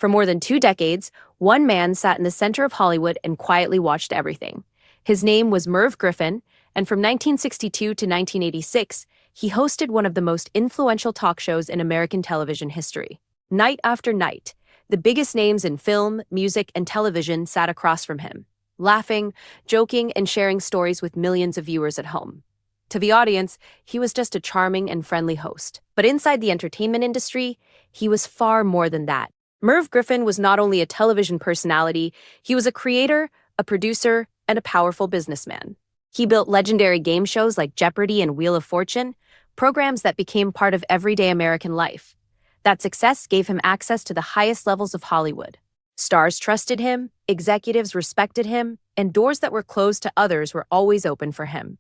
For more than 2 decades, one man sat in the center of Hollywood and quietly watched everything. His name was Merv Griffin, and from 1962 to 1986, he hosted one of the most influential talk shows in American television history. Night after night, the biggest names in film, music, and television sat across from him, laughing, joking, and sharing stories with millions of viewers at home. To the audience, he was just a charming and friendly host. But inside the entertainment industry, he was far more than that. Merv Griffin was not only a television personality, he was a creator, a producer, and a powerful businessman. He built legendary game shows like Jeopardy and Wheel of Fortune, programs that became part of everyday American life. That success gave him access to the highest levels of Hollywood. Stars trusted him, executives respected him, and doors that were closed to others were always open for him.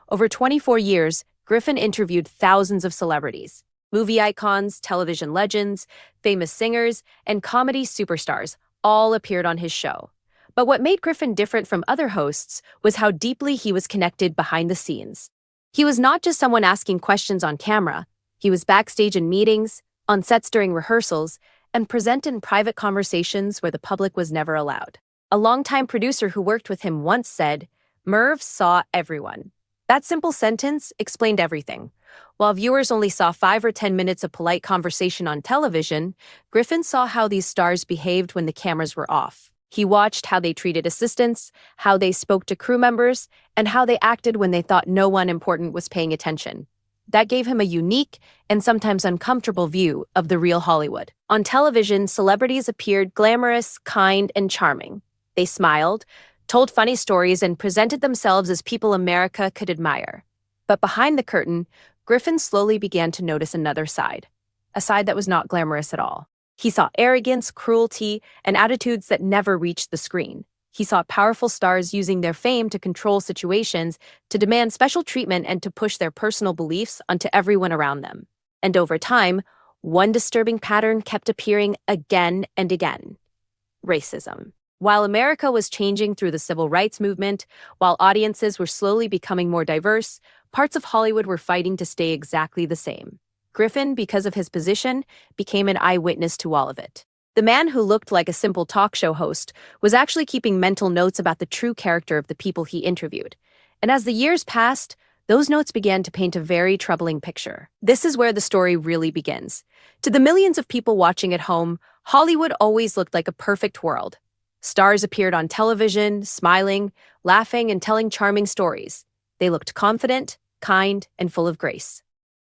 Over 24 years, Griffin interviewed thousands of celebrities. Movie icons, television legends, famous singers, and comedy superstars all appeared on his show. But what made Griffin different from other hosts was how deeply he was connected behind the scenes. He was not just someone asking questions on camera. He was backstage in meetings, on sets during rehearsals, and present in private conversations where the public was never allowed. A longtime producer who worked with him once said, "Merv saw everyone." That simple sentence explained everything. While viewers only saw 5 or 10 minutes of polite conversation on television, Griffin saw how these stars behaved when the cameras were off. He watched how they treated assistants, how they spoke to crew members, and how they acted when they thought no one important was paying attention. That gave him a unique and sometimes uncomfortable view of the real Hollywood. On television, celebrities appeared glamorous, kind, and charming. They smiled, told funny stories, and presented themselves as people America could admire. But behind the curtain, Griffin slowly began to notice another side, a side that was not glamorous at all. He saw arrogance, cruelty, and attitudes that never reached the screen. He saw powerful stars using their fame to control situations, to demand special treatment, and to push their personal beliefs onto everyone around them. And over time, one disturbing pattern kept appearing again and again: racism. While America was changing through the civil rights movement, while audiences were slowly becoming more diverse, parts of Hollywood were fighting to stay exactly the same. Griffin, because of his position, became an eyewitness to all of it. The man who looked like a simple talk show host was actually keeping mental notes about the true character of the people he interviewed. And as the years passed, those notes began to paint a very troubling picture. This is where the story really begins. To the millions of people watching at home, Hollywood always looked like a perfect world. Stars appeared on television, smiling, laughing, and telling charming stories. They looked confident, kind, and full of grace.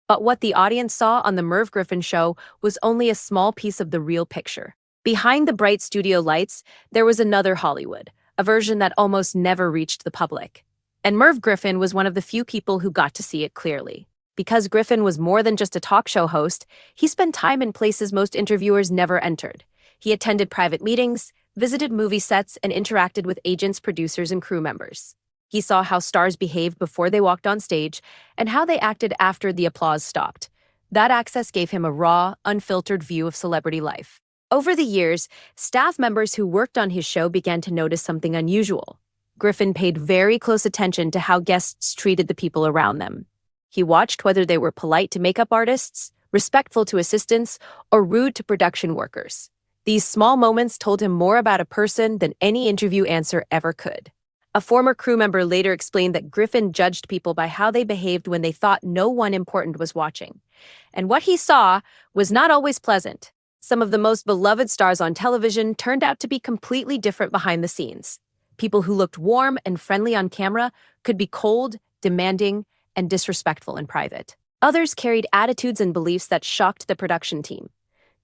But what the audience saw on the Merv Griffin show was only a small piece of the real picture. Behind the bright studio lights, there was another Hollywood, a version that almost never reached the public. And Merv Griffin was one of the few people who got to see it clearly. Because Griffin was more than just a talk show host, he spent time in places most interviewers never entered. He attended private meetings, visited movie sets, and interacted with agents, producers, and crew members. He saw how stars behaved before they walked on stage and how they acted after the applause stopped. That access gave him a raw, unfiltered view of celebrity life. Over the years, staff members who worked on his show began to notice something unusual. Griffin paid very close attention to how guests treated the people around them. He watched whether they were polite to makeup artists, respectful to assistants, or rude to production workers. These small moments told him more about a person than any interview answer ever could. A former crew member later explained that Griffin judged people by how they behaved when they thought no one important was watching. And what he saw was not always pleasant. Some of the most beloved stars on television turned out to be completely different behind the scenes. People who looked warm and friendly on camera could be cold, demanding, and disrespectful in private. Others carried attitudes and beliefs that shocked the production team.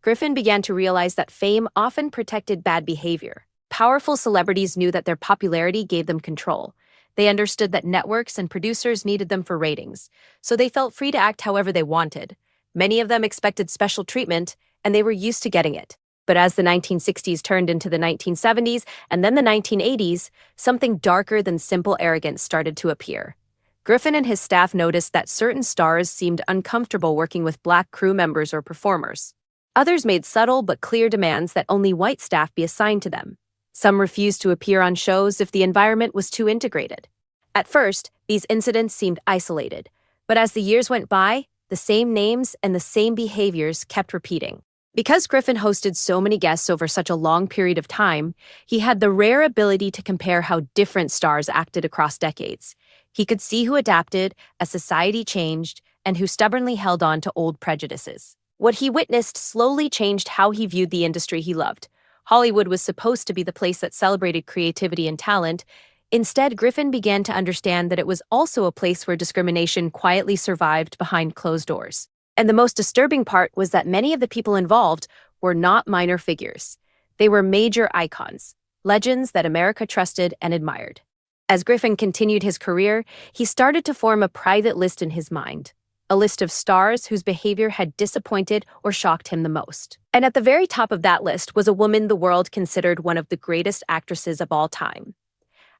Griffin began to realize that fame often protected bad behavior. Powerful celebrities knew that their popularity gave them control. They understood that networks and producers needed them for ratings, so they felt free to act however they wanted. Many of them expected special treatment, and they were used to getting it. But as the 1960s turned into the 1970s and then the 1980s, something darker than simple arrogance started to appear. Griffin and his staff noticed that certain stars seemed uncomfortable working with Black crew members or performers. Others made subtle but clear demands that only white staff be assigned to them. Some refused to appear on shows if the environment was too integrated. At first, these incidents seemed isolated, but as the years went by, the same names and the same behaviors kept repeating. Because Griffin hosted so many guests over such a long period of time, he had the rare ability to compare how different stars acted across decades. He could see who adapted as society changed and who stubbornly held on to old prejudices. What he witnessed slowly changed how he viewed the industry he loved. Hollywood was supposed to be the place that celebrated creativity and talent. Instead, Griffin began to understand that it was also a place where discrimination quietly survived behind closed doors. And the most disturbing part was that many of the people involved were not minor figures. They were major icons, legends that America trusted and admired. As Griffin continued his career, he started to form a private list in his mind, a list of stars whose behavior had disappointed or shocked him the most. And at the very top of that list was a woman the world considered one of the greatest actresses of all time.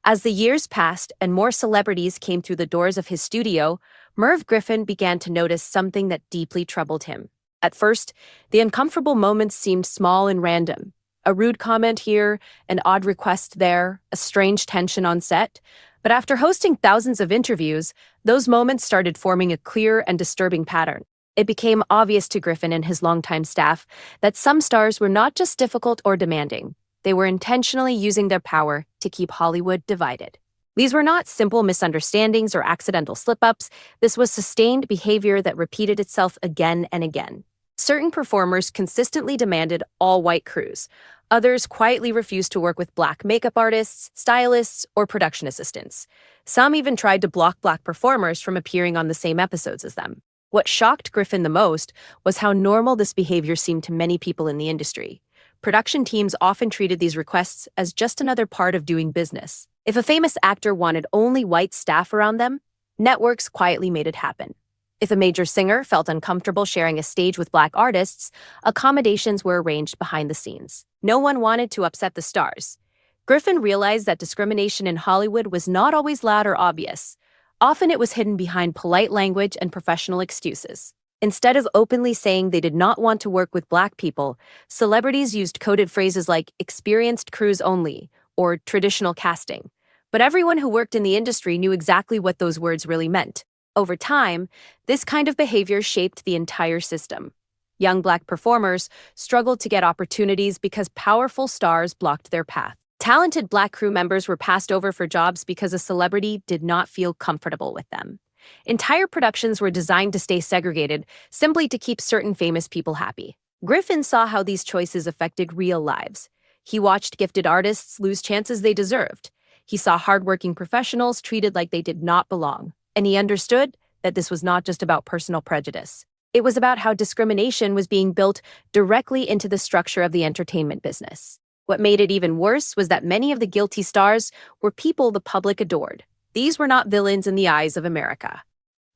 As the years passed and more celebrities came through the doors of his studio, Merv Griffin began to notice something that deeply troubled him. At first, the uncomfortable moments seemed small and random. A rude comment here, an odd request there, a strange tension on set. But after hosting thousands of interviews, those moments started forming a clear and disturbing pattern. It became obvious to Griffin and his longtime staff that some stars were not just difficult or demanding. They were intentionally using their power to keep Hollywood divided. These were not simple misunderstandings or accidental slip-ups. This was sustained behavior that repeated itself again and again. Certain performers consistently demanded all-white crews. Others quietly refused to work with black makeup artists, stylists, or production assistants. Some even tried to block black performers from appearing on the same episodes as them. What shocked Griffin the most was how normal this behavior seemed to many people in the industry. Production teams often treated these requests as just another part of doing business. If a famous actor wanted only white staff around them, networks quietly made it happen. If a major singer felt uncomfortable sharing a stage with black artists, accommodations were arranged behind the scenes. No one wanted to upset the stars. Griffin realized that discrimination in Hollywood was not always loud or obvious. Often it was hidden behind polite language and professional excuses. Instead of openly saying they did not want to work with black people, celebrities used coded phrases like experienced crews only or traditional casting. But everyone who worked in the industry knew exactly what those words really meant. Over time, this kind of behavior shaped the entire system. Young black performers struggled to get opportunities because powerful stars blocked their path. Talented black crew members were passed over for jobs because a celebrity did not feel comfortable with them. Entire productions were designed to stay segregated simply to keep certain famous people happy. Griffin saw how these choices affected real lives. He watched gifted artists lose chances they deserved. He saw hardworking professionals treated like they did not belong. And he understood that this was not just about personal prejudice. It was about how discrimination was being built directly into the structure of the entertainment business. What made it even worse was that many of the guilty stars were people the public adored. These were not villains in the eyes of America.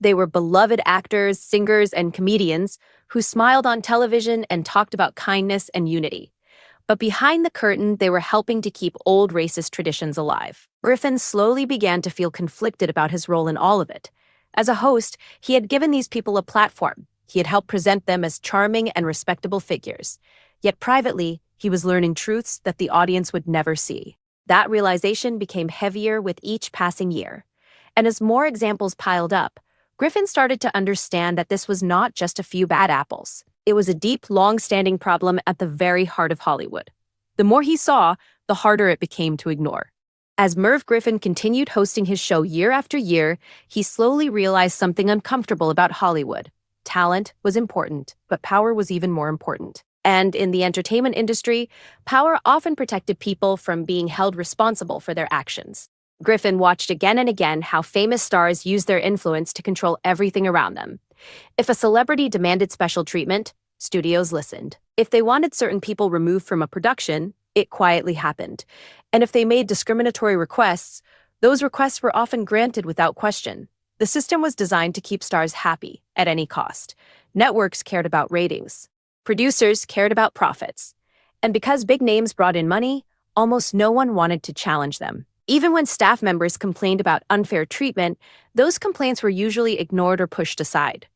They were beloved actors, singers, and comedians who smiled on television and talked about kindness and unity. But behind the curtain, they were helping to keep old racist traditions alive. Griffin slowly began to feel conflicted about his role in all of it. As a host, he had given these people a platform. He had helped present them as charming and respectable figures. Yet privately, he was learning truths that the audience would never see. That realization became heavier with each passing year. And as more examples piled up, Griffin started to understand that this was not just a few bad apples. It was a deep, long-standing problem at the very heart of Hollywood. The more he saw, the harder it became to ignore. As Merv Griffin continued hosting his show year after year, he slowly realized something uncomfortable about Hollywood. Talent was important, but power was even more important. And in the entertainment industry, power often protected people from being held responsible for their actions. Griffin watched again and again how famous stars used their influence to control everything around them. If a celebrity demanded special treatment, studios listened. If they wanted certain people removed from a production, it quietly happened. And if they made discriminatory requests, those requests were often granted without question. The system was designed to keep stars happy at any cost. Networks cared about ratings. Producers cared about profits. And because big names brought in money, almost no one wanted to challenge them. Even when staff members complained about unfair treatment, those complaints were usually ignored or pushed aside.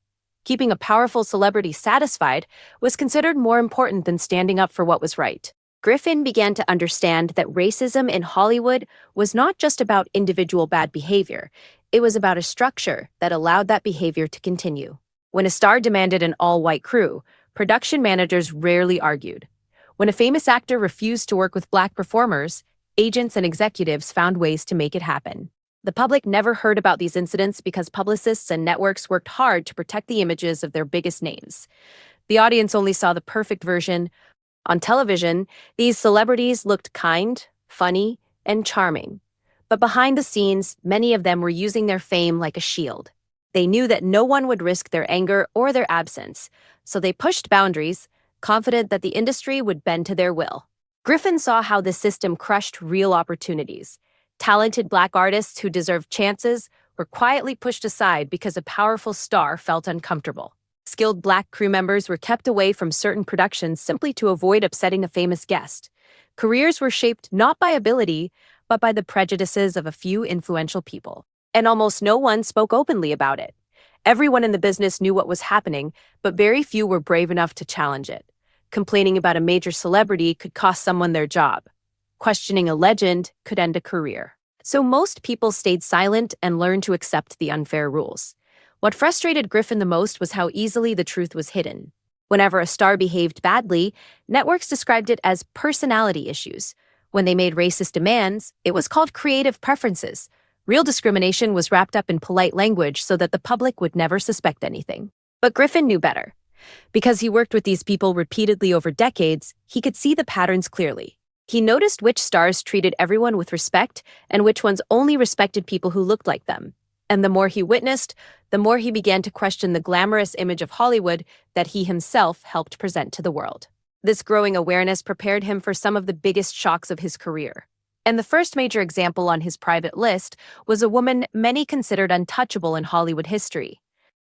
Keeping a powerful celebrity satisfied was considered more important than standing up for what was right. Griffin began to understand that racism in Hollywood was not just about individual bad behavior. It was about a structure that allowed that behavior to continue. When a star demanded an all-white crew, production managers rarely argued. When a famous actor refused to work with black performers, agents and executives found ways to make it happen. The public never heard about these incidents because publicists and networks worked hard to protect the images of their biggest names. The audience only saw the perfect version. On television, these celebrities looked kind, funny, and charming. But behind the scenes, many of them were using their fame like a shield. They knew that no one would risk their anger or their absence, so they pushed boundaries, confident that the industry would bend to their will. Griffin saw how this system crushed real opportunities. Talented black artists who deserved chances were quietly pushed aside because a powerful star felt uncomfortable. Skilled black crew members were kept away from certain productions simply to avoid upsetting a famous guest. Careers were shaped not by ability, but by the prejudices of a few influential people. And almost no one spoke openly about it. Everyone in the business knew what was happening, but very few were brave enough to challenge it. Complaining about a major celebrity could cost someone their job. Questioning a legend could end a career. So most people stayed silent and learned to accept the unfair rules. What frustrated Griffin the most was how easily the truth was hidden. Whenever a star behaved badly, networks described it as personality issues. When they made racist demands, it was called creative preferences. Real discrimination was wrapped up in polite language so that the public would never suspect anything. But Griffin knew better. Because he worked with these people repeatedly over decades, he could see the patterns clearly. He noticed which stars treated everyone with respect and which ones only respected people who looked like them. And the more he witnessed, the more he began to question the glamorous image of Hollywood that he himself helped present to the world. This growing awareness prepared him for some of the biggest shocks of his career. And the first major example on his private list was a woman many considered untouchable in Hollywood history.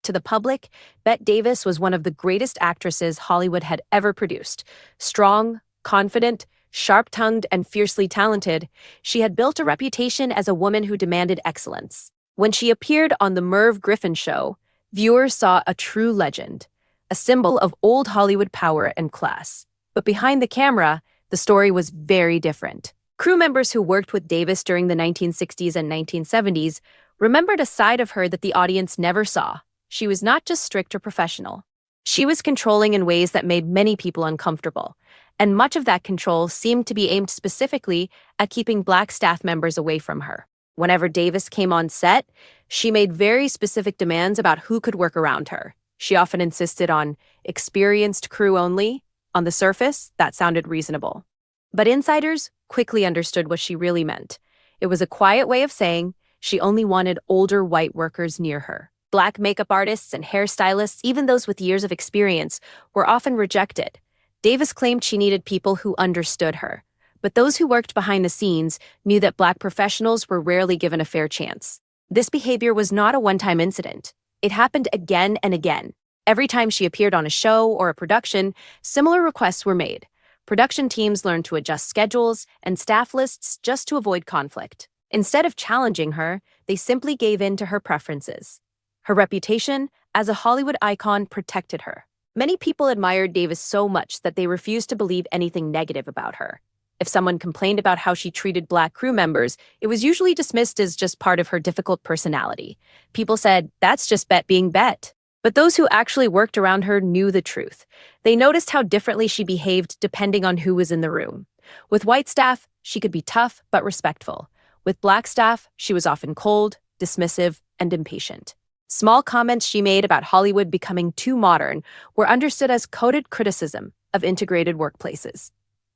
To the public, Bette Davis was one of the greatest actresses Hollywood had ever produced. Strong, confident, sharp-tongued, and fiercely talented, she had built a reputation as a woman who demanded excellence. When she appeared on The Merv Griffin Show, viewers saw a true legend, a symbol of old Hollywood power and class. But behind the camera, the story was very different. Crew members who worked with Davis during the 1960s and 1970s remembered a side of her that the audience never saw. She was not just strict or professional. She was controlling in ways that made many people uncomfortable, and much of that control seemed to be aimed specifically at keeping black staff members away from her. Whenever Davis came on set, she made very specific demands about who could work around her. She often insisted on experienced crew only. On the surface, that sounded reasonable. But insiders quickly understood what she really meant. It was a quiet way of saying she only wanted older white workers near her. Black makeup artists and hairstylists, even those with years of experience, were often rejected. Davis claimed she needed people who understood her. But those who worked behind the scenes knew that black professionals were rarely given a fair chance. This behavior was not a one-time incident. It happened again and again. Every time she appeared on a show or a production, similar requests were made. Production teams learned to adjust schedules and staff lists just to avoid conflict. Instead of challenging her, they simply gave in to her preferences. Her reputation as a Hollywood icon protected her. Many people admired Davis so much that they refused to believe anything negative about her. If someone complained about how she treated black crew members, it was usually dismissed as just part of her difficult personality. People said, "That's just Bette being Bette." But those who actually worked around her knew the truth. They noticed how differently she behaved depending on who was in the room. With white staff, she could be tough but respectful. With black staff, she was often cold, dismissive, and impatient. Small comments she made about Hollywood becoming too modern were understood as coded criticism of integrated workplaces.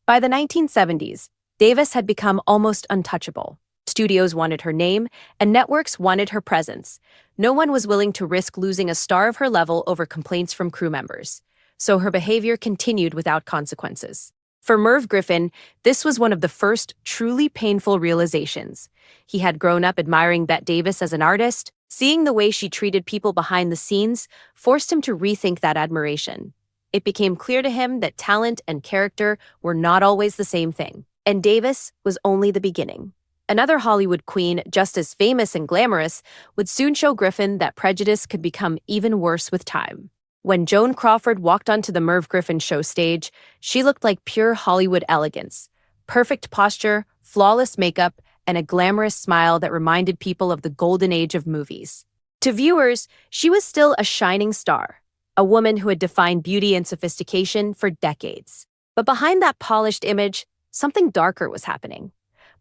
By the 1970s, Davis had become almost untouchable. Studios wanted her name, and networks wanted her presence. No one was willing to risk losing a star of her level over complaints from crew members. So her behavior continued without consequences. For Merv Griffin, this was one of the first truly painful realizations. He had grown up admiring Bette Davis as an artist. Seeing the way she treated people behind the scenes forced him to rethink that admiration. It became clear to him that talent and character were not always the same thing, and Davis was only the beginning. Another Hollywood queen, just as famous and glamorous, would soon show Griffin that prejudice could become even worse with time. When Joan Crawford walked onto the Merv Griffin Show stage, she looked like pure Hollywood elegance. Perfect posture, flawless makeup, and a glamorous smile that reminded people of the golden age of movies. To viewers, she was still a shining star. a woman who had defined beauty and sophistication for decades. But behind that polished image, something darker was happening.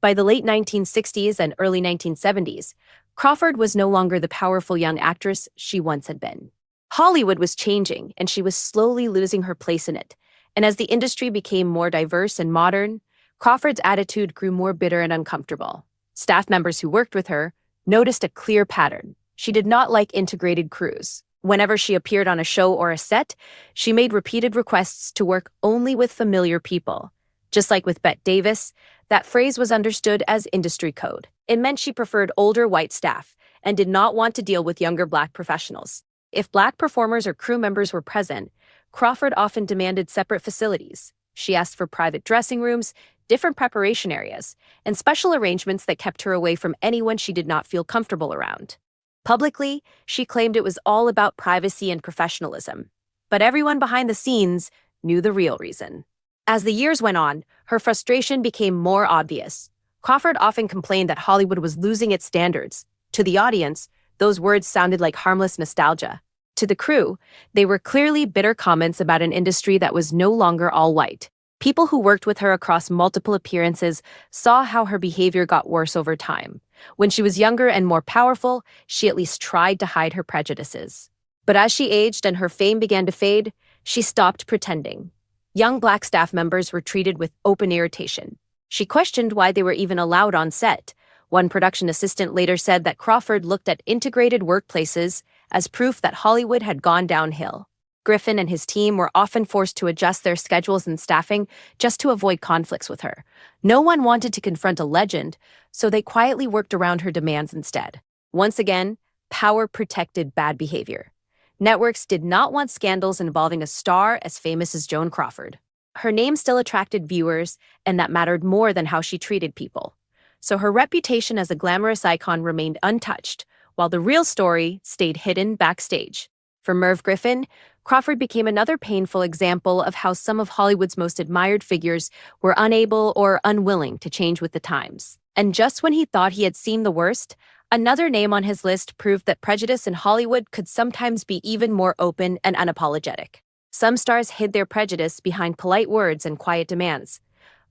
By the late 1960s and early 1970s, Crawford was no longer the powerful young actress she once had been. Hollywood was changing, and she was slowly losing her place in it. And as the industry became more diverse and modern, Crawford's attitude grew more bitter and uncomfortable. Staff members who worked with her noticed a clear pattern. She did not like integrated crews. Whenever she appeared on a show or a set, she made repeated requests to work only with familiar people. Just like with Bette Davis, that phrase was understood as industry code. It meant she preferred older white staff and did not want to deal with younger Black professionals. If Black performers or crew members were present, Crawford often demanded separate facilities. She asked for private dressing rooms, different preparation areas, and special arrangements that kept her away from anyone she did not feel comfortable around. Publicly, she claimed it was all about privacy and professionalism. But everyone behind the scenes knew the real reason. As the years went on, her frustration became more obvious. Crawford often complained that Hollywood was losing its standards. To the audience, those words sounded like harmless nostalgia. To the crew, they were clearly bitter comments about an industry that was no longer all white. People who worked with her across multiple appearances saw how her behavior got worse over time. When she was younger and more powerful, she at least tried to hide her prejudices. But as she aged and her fame began to fade, she stopped pretending. Young Black staff members were treated with open irritation. She questioned why they were even allowed on set. One production assistant later said that Crawford looked at integrated workplaces as proof that Hollywood had gone downhill. Griffin and his team were often forced to adjust their schedules and staffing just to avoid conflicts with her. No one wanted to confront a legend, so they quietly worked around her demands instead. Once again, power protected bad behavior. Networks did not want scandals involving a star as famous as Joan Crawford. Her name still attracted viewers, and that mattered more than how she treated people. So her reputation as a glamorous icon remained untouched, while the real story stayed hidden backstage. For Merv Griffin, Crawford became another painful example of how some of Hollywood's most admired figures were unable or unwilling to change with the times. And just when he thought he had seen the worst, another name on his list proved that prejudice in Hollywood could sometimes be even more open and unapologetic. Some stars hid their prejudice behind polite words and quiet demands.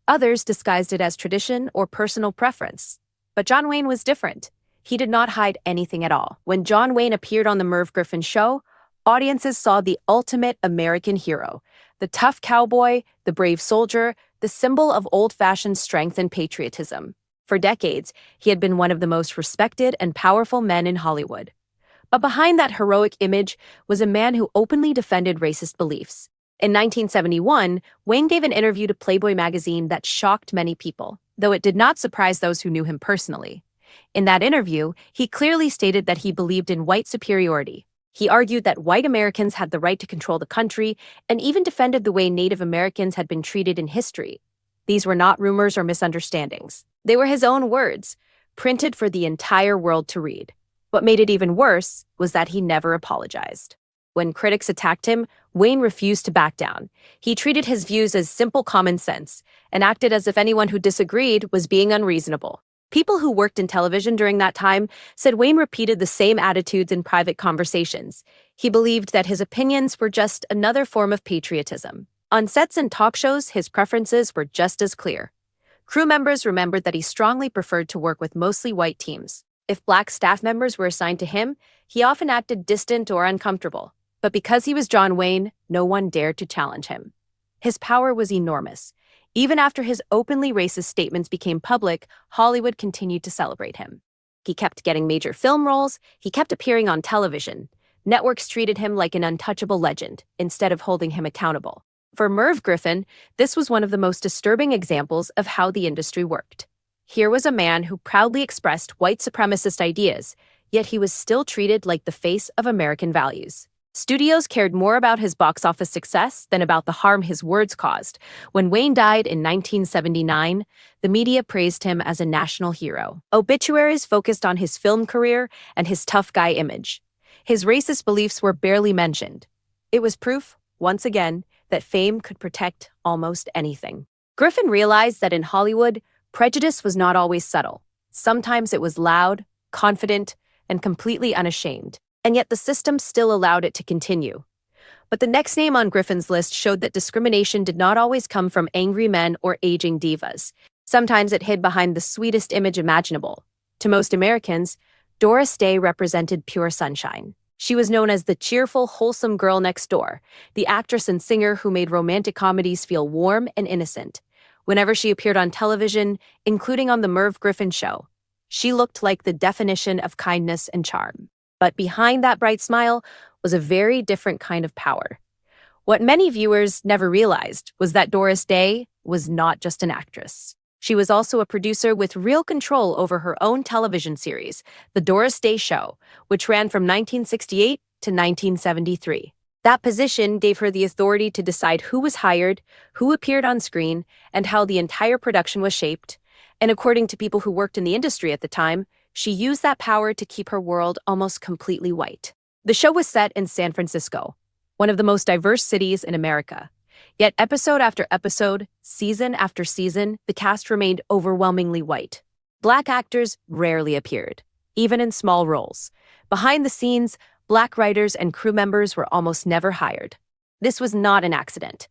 Others disguised it as tradition or personal preference. But John Wayne was different. He did not hide anything at all. When John Wayne appeared on The Merv Griffin Show, audiences saw the ultimate American hero, the tough cowboy, the brave soldier, the symbol of old-fashioned strength and patriotism. For decades, he had been one of the most respected and powerful men in Hollywood. But behind that heroic image was a man who openly defended racist beliefs. In 1971, Wayne gave an interview to Playboy magazine that shocked many people, though it did not surprise those who knew him personally. In that interview, he clearly stated that he believed in white superiority. He argued that white Americans had the right to control the country and even defended the way Native Americans had been treated in history. These were not rumors or misunderstandings. They were his own words, printed for the entire world to read. What made it even worse was that he never apologized. When critics attacked him, Wayne refused to back down. He treated his views as simple common sense and acted as if anyone who disagreed was being unreasonable. People who worked in television during that time said Wayne repeated the same attitudes in private conversations. He believed that his opinions were just another form of patriotism. On sets and talk shows, his preferences were just as clear. Crew members remembered that he strongly preferred to work with mostly white teams. If Black staff members were assigned to him, he often acted distant or uncomfortable. But because he was John Wayne, no one dared to challenge him. His power was enormous. Even after his openly racist statements became public, Hollywood continued to celebrate him. He kept getting major film roles, he kept appearing on television. Networks treated him like an untouchable legend, instead of holding him accountable. For Merv Griffin, this was one of the most disturbing examples of how the industry worked. Here was a man who proudly expressed white supremacist ideas, yet he was still treated like the face of American values. Studios cared more about his box office success than about the harm his words caused. When Wayne died in 1979, the media praised him as a national hero. Obituaries focused on his film career and his tough guy image. His racist beliefs were barely mentioned. It was proof, once again, that fame could protect almost anything. Griffin realized that in Hollywood, prejudice was not always subtle. Sometimes it was loud, confident, and completely unashamed. And yet the system still allowed it to continue. But the next name on Griffin's list showed that discrimination did not always come from angry men or aging divas. Sometimes it hid behind the sweetest image imaginable. To most Americans, Doris Day represented pure sunshine. She was known as the cheerful, wholesome girl next door, the actress and singer who made romantic comedies feel warm and innocent. Whenever she appeared on television, including on The Merv Griffin Show, she looked like the definition of kindness and charm. But behind that bright smile was a very different kind of power. What many viewers never realized was that Doris Day was not just an actress. She was also a producer with real control over her own television series, The Doris Day Show, which ran from 1968 to 1973. That position gave her the authority to decide who was hired, who appeared on screen, and how the entire production was shaped. And according to people who worked in the industry at the time, she used that power to keep her world almost completely white. The show was set in San Francisco, one of the most diverse cities in America. Yet episode after episode, season after season, the cast remained overwhelmingly white. Black actors rarely appeared, even in small roles. Behind the scenes, Black writers and crew members were almost never hired. This was not an accident.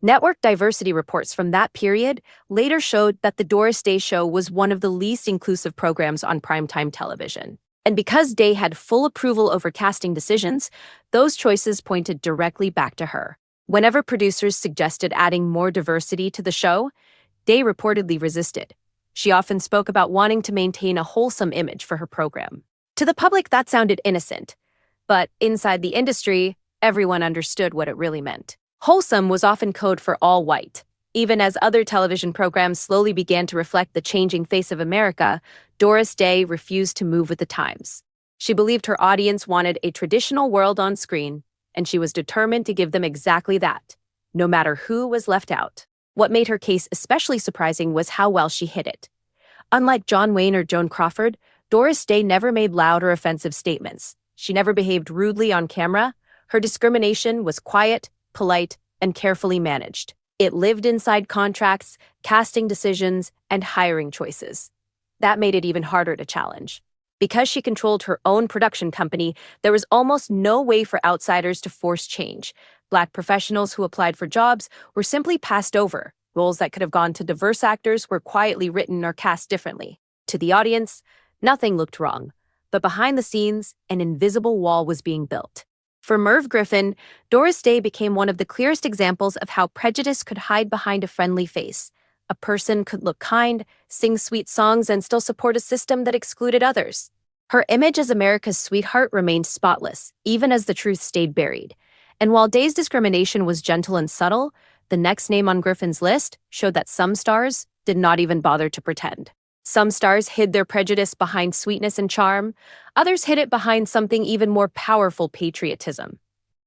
Network diversity reports from that period later showed that the Doris Day Show was one of the least inclusive programs on primetime television. And because Day had full approval over casting decisions, those choices pointed directly back to her. Whenever producers suggested adding more diversity to the show, Day reportedly resisted. She often spoke about wanting to maintain a wholesome image for her program. To the public, that sounded innocent. But inside the industry, everyone understood what it really meant. Wholesome was often code for all white. Even as other television programs slowly began to reflect the changing face of America, Doris Day refused to move with the times. She believed her audience wanted a traditional world on screen, and she was determined to give them exactly that, no matter who was left out. What made her case especially surprising was how well she hid it. Unlike John Wayne or Joan Crawford, Doris Day never made loud or offensive statements. She never behaved rudely on camera. Her discrimination was quiet, polite, and carefully managed. It lived inside contracts, casting decisions, and hiring choices. That made it even harder to challenge. Because she controlled her own production company, there was almost no way for outsiders to force change. Black professionals who applied for jobs were simply passed over. Roles that could have gone to diverse actors were quietly written or cast differently. To the audience, nothing looked wrong. But behind the scenes, an invisible wall was being built. For Merv Griffin, Doris Day became one of the clearest examples of how prejudice could hide behind a friendly face. A person could look kind, sing sweet songs, and still support a system that excluded others. Her image as America's sweetheart remained spotless, even as the truth stayed buried. And while Day's discrimination was gentle and subtle, the next name on Griffin's list showed that some stars did not even bother to pretend. Some stars hid their prejudice behind sweetness and charm. Others hid it behind something even more powerful: patriotism.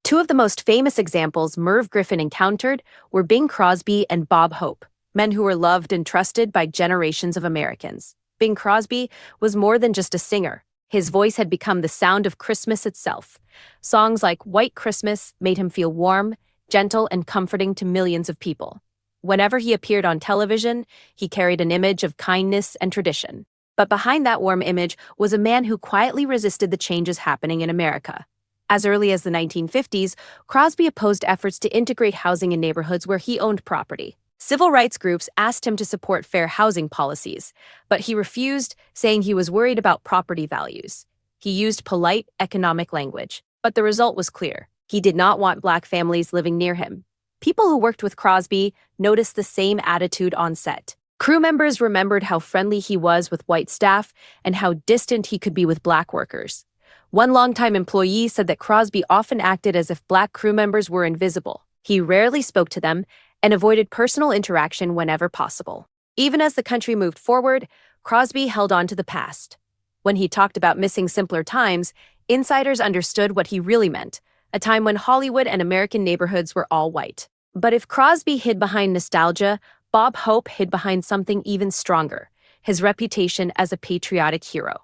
Two of the most famous examples Merv Griffin encountered were Bing Crosby and Bob Hope, men who were loved and trusted by generations of Americans. Bing Crosby was more than just a singer. His voice had become the sound of Christmas itself. Songs like White Christmas made him feel warm, gentle, and comforting to millions of people. Whenever he appeared on television, he carried an image of kindness and tradition. But behind that warm image was a man who quietly resisted the changes happening in America. As early as the 1950s, Crosby opposed efforts to integrate housing in neighborhoods where he owned property. Civil rights groups asked him to support fair housing policies, but he refused, saying he was worried about property values. He used polite economic language, but the result was clear. He did not want Black families living near him. People who worked with Crosby noticed the same attitude on set. Crew members remembered how friendly he was with white staff and how distant he could be with Black workers. One longtime employee said that Crosby often acted as if Black crew members were invisible. He rarely spoke to them and avoided personal interaction whenever possible. Even as the country moved forward, Crosby held on to the past. When he talked about missing simpler times, insiders understood what he really meant: a time when Hollywood and American neighborhoods were all white. But if Crosby hid behind nostalgia, Bob Hope hid behind something even stronger: his reputation as a patriotic hero.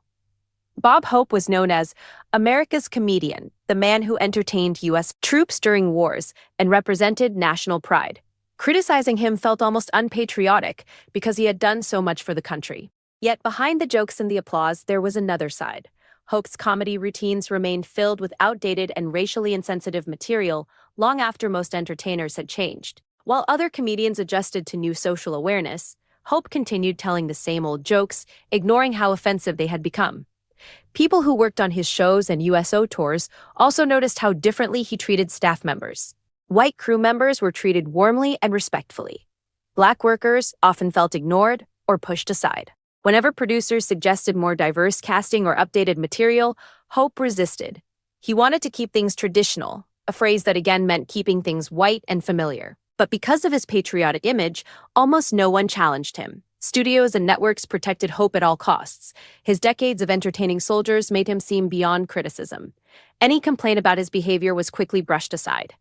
Bob Hope was known as America's comedian, the man who entertained U.S. troops during wars and represented national pride. Criticizing him felt almost unpatriotic because he had done so much for the country. Yet behind the jokes and the applause, there was another side. Hope's comedy routines remained filled with outdated and racially insensitive material long after most entertainers had changed. While other comedians adjusted to new social awareness, Hope continued telling the same old jokes, ignoring how offensive they had become. People who worked on his shows and USO tours also noticed how differently he treated staff members. White crew members were treated warmly and respectfully. Black workers often felt ignored or pushed aside. Whenever producers suggested more diverse casting or updated material, Hope resisted. He wanted to keep things traditional, a phrase that again meant keeping things white and familiar. But because of his patriotic image, almost no one challenged him. Studios and networks protected Hope at all costs. His decades of entertaining soldiers made him seem beyond criticism. Any complaint about his behavior was quickly brushed aside.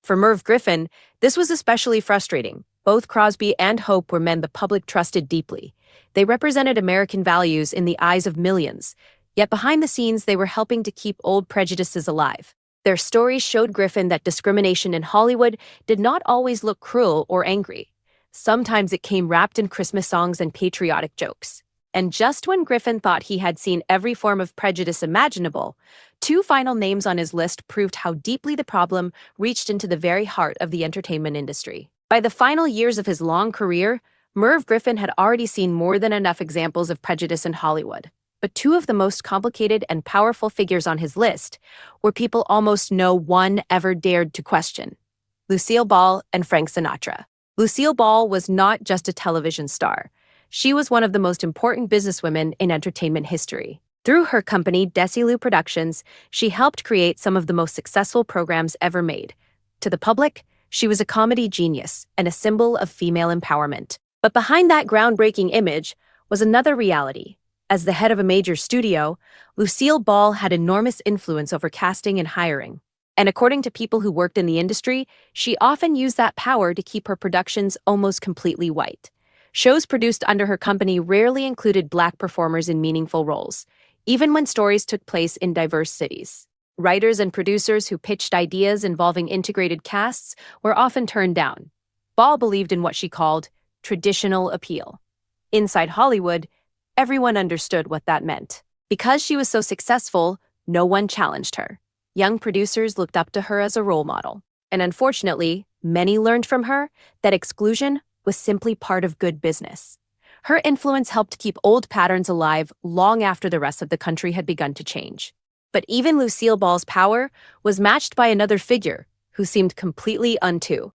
For Merv Griffin, this was especially frustrating. Both Crosby and Hope were men the public trusted deeply. They represented American values in the eyes of millions, yet behind the scenes they were helping to keep old prejudices alive. Their stories showed Griffin that discrimination in Hollywood did not always look cruel or angry. Sometimes it came wrapped in Christmas songs and patriotic jokes. And just when Griffin thought he had seen every form of prejudice imaginable, two final names on his list proved how deeply the problem reached into the very heart of the entertainment industry. By the final years of his long career, Merv Griffin had already seen more than enough examples of prejudice in Hollywood. But two of the most complicated and powerful figures on his list were people almost no one ever dared to question: Lucille Ball and Frank Sinatra. Lucille Ball was not just a television star. She was one of the most important businesswomen in entertainment history. Through her company, Desilu Productions, she helped create some of the most successful programs ever made. To the public, she was a comedy genius and a symbol of female empowerment. But behind that groundbreaking image was another reality. As the head of a major studio, Lucille Ball had enormous influence over casting and hiring. And according to people who worked in the industry, she often used that power to keep her productions almost completely white. Shows produced under her company rarely included Black performers in meaningful roles, even when stories took place in diverse cities. Writers and producers who pitched ideas involving integrated casts were often turned down. Ball believed in what she called traditional appeal. Inside Hollywood, everyone understood what that meant. Because she was so successful, no one challenged her. Young producers looked up to her as a role model. And unfortunately, many learned from her that exclusion was simply part of good business. Her influence helped keep old patterns alive long after the rest of the country had begun to change. But even Lucille Ball's power was matched by another figure who seemed completely unto.